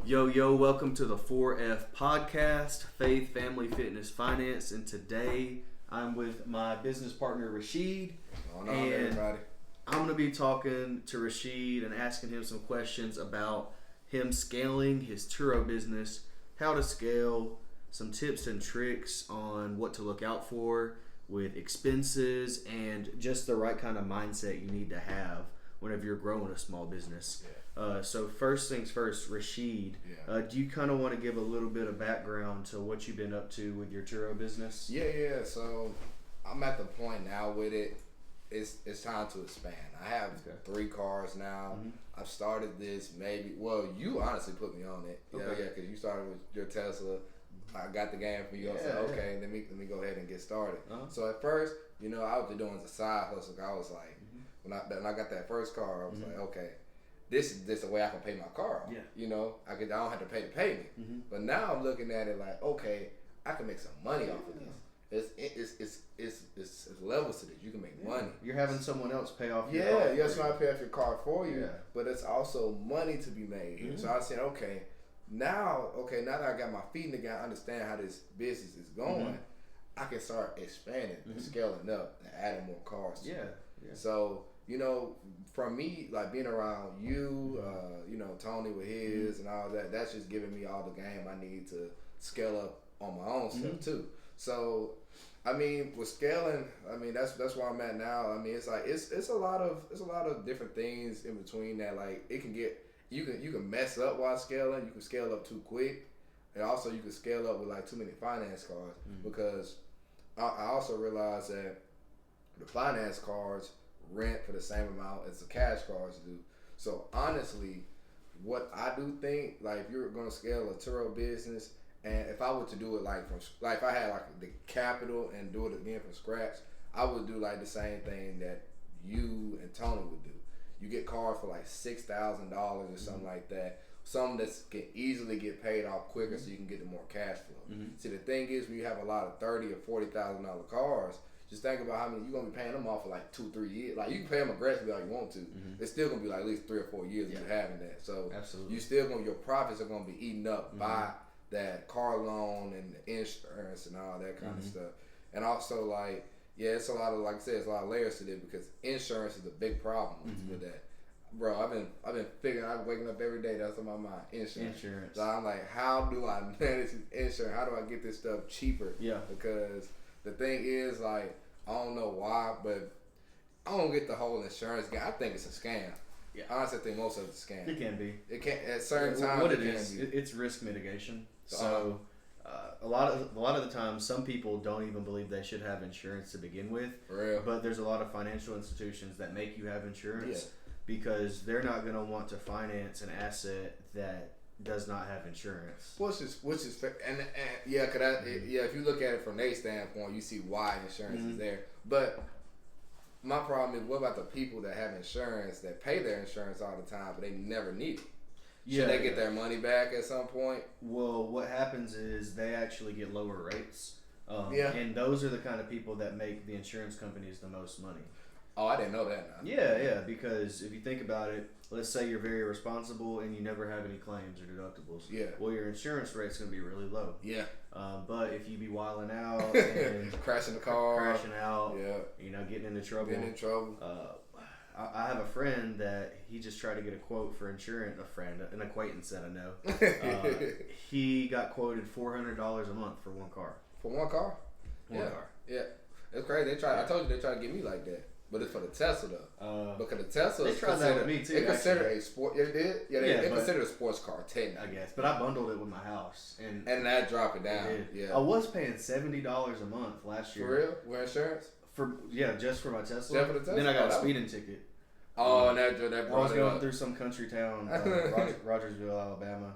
Yo, welcome to the 4F podcast, Faith, Family, Fitness, Finance. And today I'm with my business partner, Rashid. Going on, everybody. I'm going to be talking to Rashid and asking him some questions about him scaling his Turo business, how to scale, some tips and tricks on what to look out for with expenses, and just the right kind of mindset you need to have whenever you're growing a small business. Yeah. So first things first, Rashid, do you kind of want to give a little bit of background to what you've been up to with your Turo business? Yeah. So I'm at the point now with it. It's time to expand. I have 3 cars now. Mm-hmm. I've started this you honestly put me on it. Because you started with your Tesla. I got the game for you. I said, okay, let me go ahead and get started. So at first, I was just doing it as a side hustle. I was like, when I got that first car, I was like, okay, this is the way I can pay my car off. Yeah. I don't have to pay the payment. Mm-hmm. But now I'm looking at it like, okay, I can make some money off of this. It's levels to this. You can make money. You're having someone else pay off your car. Yeah, so I pay off your car for you. Yeah. But it's also money to be made. Mm-hmm. So I said, okay, now that I got my feet in the ground, I understand how this business is going, I can start expanding and scaling up and adding more cars. Yeah. So, from me, like being around you, Tony with his and all that, that's just giving me all the game I need to scale up on my own stuff too. So, with scaling, that's where I'm at now. It's like it's a lot of different things in between that. Like it can get you can mess up while scaling. You can scale up too quick, and also you can scale up with like too many finance cards because I also realized that the finance cards rent for the same amount as the cash cards do. So honestly, what I do think, like if you're gonna scale a Turo business, and if I were to do it if I had like the capital and do it again from scratch, I would do like the same thing that you and Tony would do. You get cars for like $6,000 or something like that. Some that can easily get paid off quicker, so you can get the more cash flow. See, the thing is, when you have a lot of $30,000 or $40,000 cars, just think about how many you're gonna be paying them off for like 2-3 years. Like you can pay them aggressively all you want to. It's still gonna be like at least 3 or 4 years of you having that. So absolutely, your profits are gonna be eaten up by that car loan and the insurance and all that kind of stuff. And also it's a lot of, like I said, it's a lot of layers to it because insurance is a big problem with that. Bro, I've been waking up every day, that's on my mind. Insurance. So I'm like, how do I manage insurance? How do I get this stuff cheaper? Yeah. Because the thing is, like, I don't know why, but I don't get the whole insurance game. I think it's a scam. Yeah. Honestly, I think most of it's a scam. It can be. It can at certain times. What it is, it's risk mitigation. So a lot of the time, some people don't even believe they should have insurance to begin with. For real. But there's a lot of financial institutions that make you have insurance because they're not going to want to finance an asset that does not have insurance. Which is fair. And if you look at it from their standpoint, you see why insurance is there. But my problem is, what about the people that have insurance that pay their insurance all the time, but they never need it? Should they get their money back at some point? Well, what happens is they actually get lower rates. And those are the kind of people that make the insurance companies the most money. Oh, I didn't know that now. Yeah, because if you think about it, let's say you're very responsible and you never have any claims or deductibles. Yeah. Well, your insurance rate's going to be really low. Yeah. But if you be wilding out and crashing out, getting into trouble. I have a friend that he just tried to get a quote for insurance. An acquaintance that I know. He got quoted $400 a month for one car. For one car? One car. Yeah. It's crazy. I told you they tried to get me like that. But it's for the Tesla though. Because the Tesla they tried that with me too. They consider a sport. Yeah, they did. Yeah, they consider a sports car technically. I guess, but I bundled it with my house, and that dropped it down. Yeah, I was paying $70 a month last year. For real? With insurance? Just for my Tesla. Just for the Tesla. Then I got a speeding ticket. Oh, and that I was going through some country town, Rogersville, Alabama,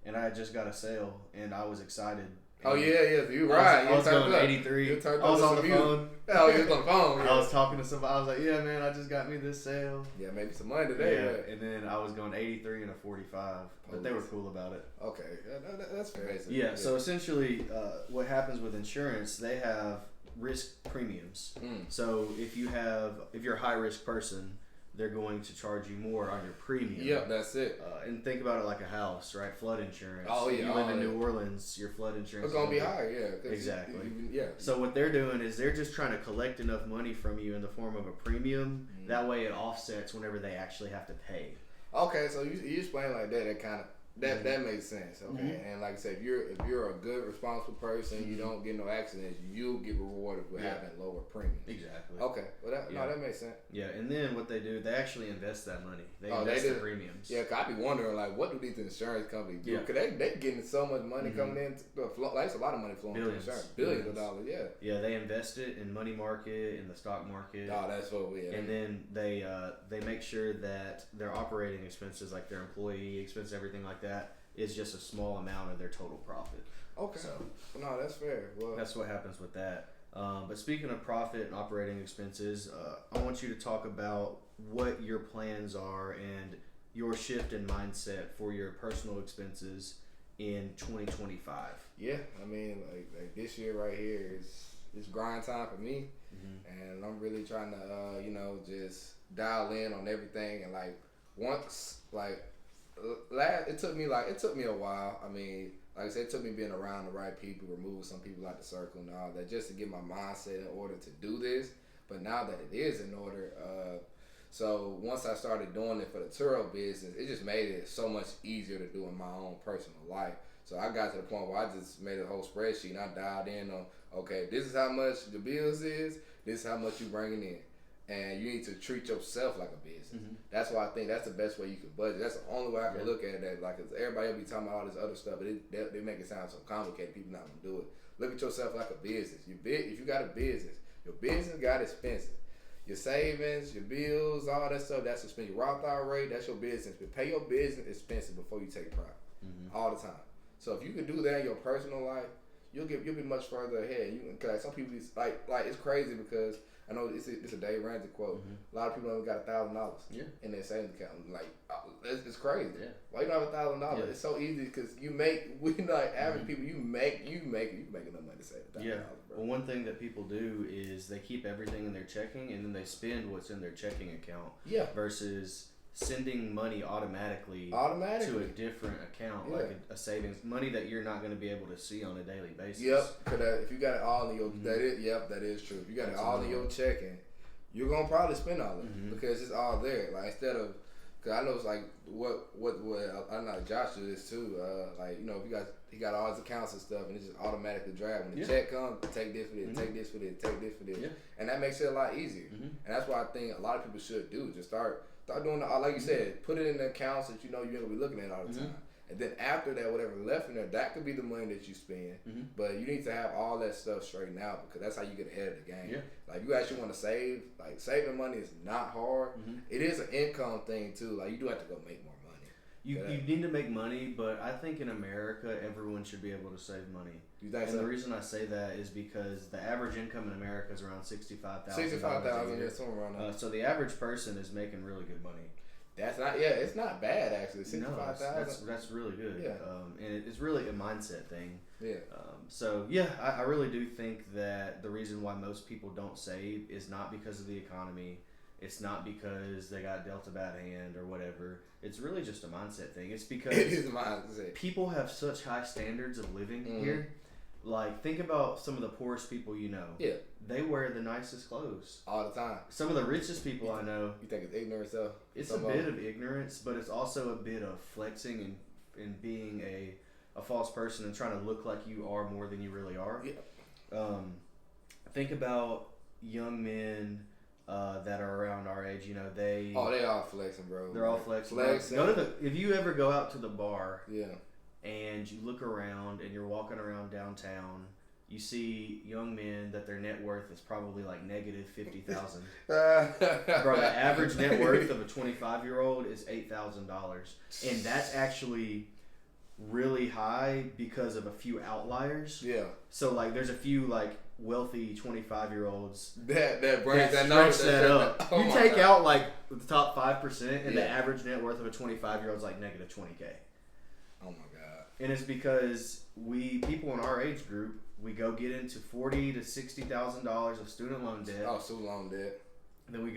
and I had just got a sale, and I was excited. Oh yeah, you right. I was going 83. I was on the phone. Oh, you was on the phone. Yeah. I was talking to somebody. I was like, "Yeah, man, I just got me this sale. Yeah, maybe some money today." Yeah, and then I was going 83 and a 45, but they were cool about it. Okay, that's crazy. Yeah. So essentially, what happens with insurance? They have risk premiums. So if you're a high risk person, they're going to charge you more on your premium. Yep, that's it. And think about it like a house, right? Flood insurance. Oh, yeah. You live in New Orleans, your flood insurance It's going to be higher, yeah. Exactly. Yeah. So what they're doing is they're just trying to collect enough money from you in the form of a premium. Mm-hmm. That way it offsets whenever they actually have to pay. Okay, so you explain like that. That kind of that makes sense. Okay, Mm-hmm. and like I said, if you're a good, responsible person, you don't get no accidents, you'll get rewarded with having lower premiums. Exactly. Okay, well that makes sense. Yeah, and then what they do, they actually invest that money. They invest the premiums. Yeah, cause I be wondering like, what do these insurance companies do? Yeah. Cause they getting so much money coming in. Like it's a lot of money flowing into insurance, billions of dollars. Yeah. Yeah, they invest it in money market, in the stock market. Oh, that's what we. And then they make sure that their operating expenses, like their employee expense, everything like that, is just a small amount of their total profit. Okay. So no, that's fair. Well, that's what happens with that. But speaking of profit and operating expenses, I want you to talk about what your plans are and your shift in mindset for your personal expenses in 2025. Yeah, I mean, like this year right here is grind time for me, and I'm really trying to, just dial in on everything. And like once, it took me a while. I mean, like I said, it took me being around the right people, removing some people out the circle and all that, just to get my mindset in order to do this. But now that it is in order, so once I started doing it for the Turo business, it just made it so much easier to do in my own personal life. So I got to the point where I just made a whole spreadsheet and I dialed in on, okay, this is how much the bills is, this is how much you bringing in. And you need to treat yourself like a business. That's why I think that's the best way you can budget. That's the only way I can look at that. Like, cause everybody will be talking about all this other stuff, but they make it sound so complicated. People not gonna do it. Look at yourself like a business. If you got a business, your business got expenses. Your savings, your bills, all that stuff, that's expense. Your Roth IRA, that's your business. But pay your business expenses before you take profit. All the time. So if you can do that in your personal life, you'll be much further ahead. Cause some people like it's crazy because I know it's a Dave Ramsey quote. A lot of people only got $1,000 in their savings account. Like it's crazy. Yeah. Why you don't have $1,000? Yeah. It's so easy because average people. You make enough money to save $1,000. Yeah. Bro. Well, one thing that people do is they keep everything in their checking and then they spend what's in their checking account. Yeah. Versus sending money automatically to a different account, like a savings money that you're not going to be able to see on a daily basis. Yep, because if you got it all in your that is true. If you got it all in your checking, you're gonna probably spend all of it because it's all there. Like instead of, because I know it's like what I know Josh do this too. If he got all his accounts and stuff, and it's just automatically dragged. When the check comes, take this for this, take this for this, take this for this, and that makes it a lot easier. And that's what I think a lot of people should do. Just start doing like you said, put it in the accounts that you know you're gonna be looking at all the time. And then after that, whatever left in there, that could be the money that you spend. But you need to have all that stuff straightened out because that's how you get ahead of the game. Yeah. Like you actually want to save. Like saving money is not hard. It is an income thing too. Like you do have to go make more money. You need to make money, but I think in America, everyone should be able to save money. You think and the reason I say that is because the average income in America is around $65,000. $65,000, yeah, somewhere around that. So the average person is making really good money. That's not, it's not bad actually. $65,000. No, that's really good. Yeah. And it's really a mindset thing. Yeah. I really do think that the reason why most people don't save is not because of the economy. It's not because they got dealt a bad hand or whatever. It's really just a mindset thing. It's because it is a mindset. People have such high standards of living here. Like, think about some of the poorest people you know. Yeah. They wear the nicest clothes. All the time. Some of the richest people I know. You think it's ignorance though? It's a bit of ignorance, but it's also a bit of flexing and being a false person and trying to look like you are more than you really are. Yeah. Think about young men that are around our age. They all flexing, bro. They're all flexing. If you ever go out to the bar. Yeah. And you look around and you're walking around downtown, you see young men that their net worth is probably like negative $50,000. Bro, the average net worth of a 25-year-old is $8,000, and that's actually really high because of a few outliers. Yeah. So like, there's a few like wealthy 25-year-olds that brings that number that up. You take out like the top 5%, and the average net worth of a 25-year-old is like negative $20K. Oh my God. And it's because people in our age group, we go get into $40,000 to $60,000 of student loan debt. Oh, student loan debt. Then we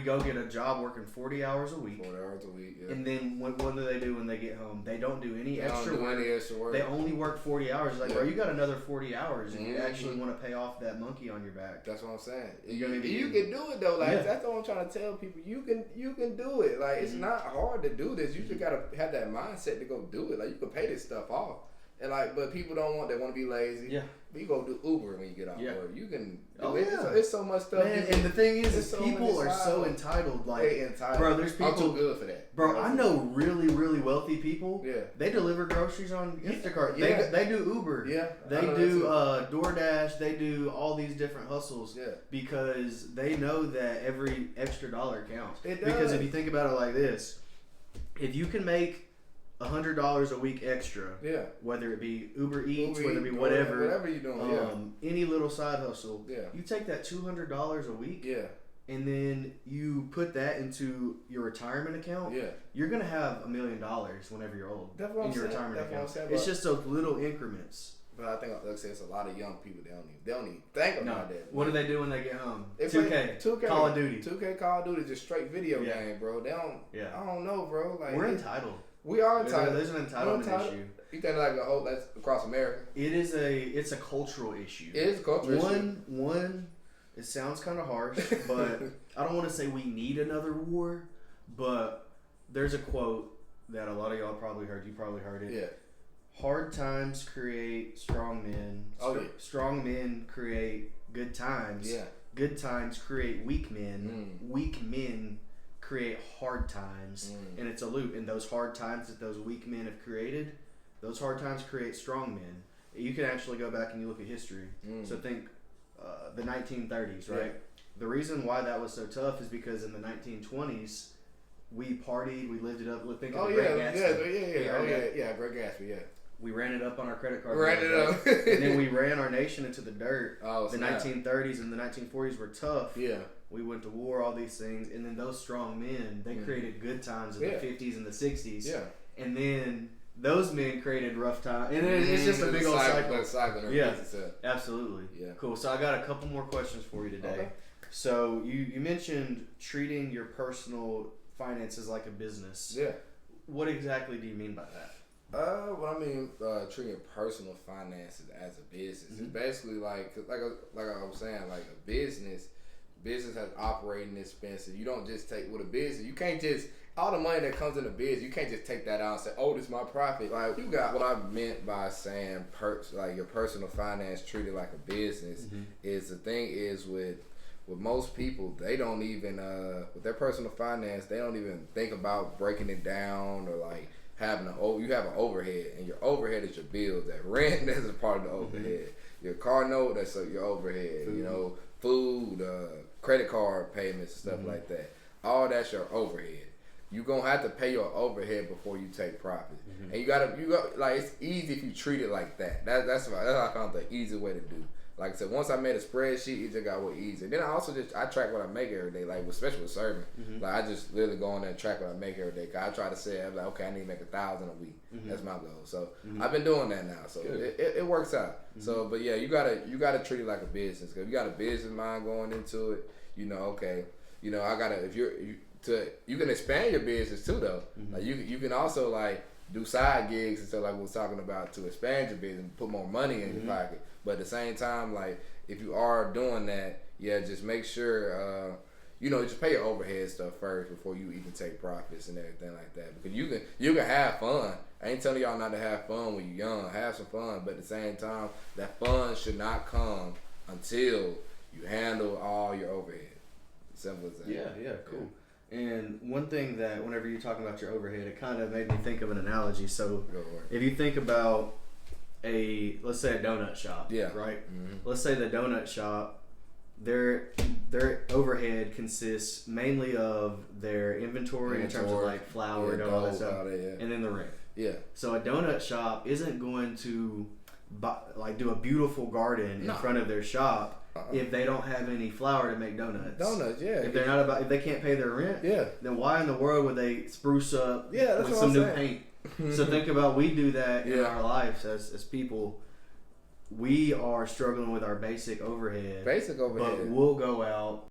go get a job working 40 hours a week. 40 hours a week, yeah. And then what do they do when they get home? They don't do any extra work. They only work 40 hours. It's like, bro, you got another 40 hours and you actually want to pay off that monkey on your back. That's what I'm saying. You can do it though. Like that's what I'm trying to tell people. You can do it. Like it's not hard to do this. You just gotta have that mindset to go do it. Like you can pay this stuff off. And but people don't want. They want to be lazy. Yeah. But you go do Uber when you get off work. You can. It's so much stuff. Man, and the thing is people are so entitled. Like, bro, there's people. I'm too good for that. Bro, I know really, really wealthy people. Yeah. They deliver groceries on Instacart. They do Uber. Yeah. They do DoorDash. They do all these different hustles. Yeah. Because they know that every extra dollar counts. It does. Because if you think about it like this, if you can make $100 a week extra. Yeah. Whether it be Uber Eats, whether it be whatever you're doing. Any little side hustle. Yeah. You take that $200 a week. Yeah. And then you put that into your retirement account. Yeah. You're gonna have $1 million whenever you're old. That's what in your retirement account. It's just those little increments. But I think, like I said, it's a lot of young people. They don't even think about that. What do they do when they get home? They 2K, Call of Duty. 2K, Call of Duty, just straight video game, bro. They don't. Yeah. I don't know, bro. Like we're entitled. We are entitled. There's an entitlement issue. You think that's across America? It's a cultural issue. It is a cultural issue. One. It sounds kind of harsh, but I don't want to say we need another war. But there's a quote that a lot of y'all probably heard. You probably heard it. Yeah. Hard times create strong men. Strong men create good times. Yeah. Good times create weak men. Weak men create hard times. And it's a loop. And those hard times that those weak men have created, those hard times create strong men. You can actually go back and you look at history. So think the 1930s, right? Yeah. The reason why that was so tough is because in the 1920s, we partied, we lived it up. Think of the Great Gatsby. Yeah, Great Gatsby, yeah. We ran it up on our credit card. Ran it up. And then we ran our nation into the dirt. Oh, the 1930s and the 1940s were tough. Yeah. We went to war, all these things. And then those strong men, they created good times in the 50s and the 60s. Yeah. And then those men created rough times. And it's just a big old cycle. Yeah, absolutely. Yeah. Cool. So I got a couple more questions for you today. Okay. So you mentioned treating your personal finances like a business. Yeah. What exactly do you mean by that? What I mean, treating personal finances as a business. It's basically like I was saying, like a business has operating expenses. You don't just take with a business. You can't just all the money that comes in a business. You can't just take that out and say, "Oh, this is my profit." Like you got what I meant by saying, like your personal finance treated like a business. Is the thing is with most people, they don't even with their personal finance, they don't even think about breaking it down or like having you have an overhead, and your overhead is your bills. That rent, that's a part of the overhead. Your car note, that's your overhead. Food. You know, food, credit card payments and stuff like that. All that's your overhead. You gonna have to pay your overhead before you take profit, and you got like it's easy if you treat it like that. That's what I found the easy way to do. Like I said, once I made a spreadsheet, it just got way easier. Then I also I track what I make every day, like especially with serving. Like I just literally go on there and track what I make every day. Cause I try to say, I'm like, okay, I need to make 1,000 a week. That's my goal. So I've been doing that now. So it works out. So, but yeah, you gotta treat it like a business. Cause if you got a business mind going into it, you know, okay, you know, I gotta you can expand your business too though. Like you can also like do side gigs and stuff like we was talking about to expand your business, put more money in your pocket. But at the same time, like if you are doing that, yeah, just make sure you know, just pay your overhead stuff first before you even take profits and everything like that. Because you can have fun. I ain't telling y'all not to have fun when you're young. Have some fun, but at the same time, that fun should not come until you handle all your overhead. Simple as that. Yeah, cool. And one thing that whenever you're talking about your overhead, it kind of made me think of an analogy. So if you think about let's say a donut shop, right? Let's say the donut shop, their overhead consists mainly of their inventory in terms of like flour and all that stuff, and then the rent. Yeah. So a donut shop isn't going to do a beautiful garden in front of their shop if they don't have any flour to make donuts. If they're not if they can't pay their rent, then why in the world would they spruce up with some new paint? So think about, we do that in our lives as people. We are struggling with our basic overhead. But we'll go out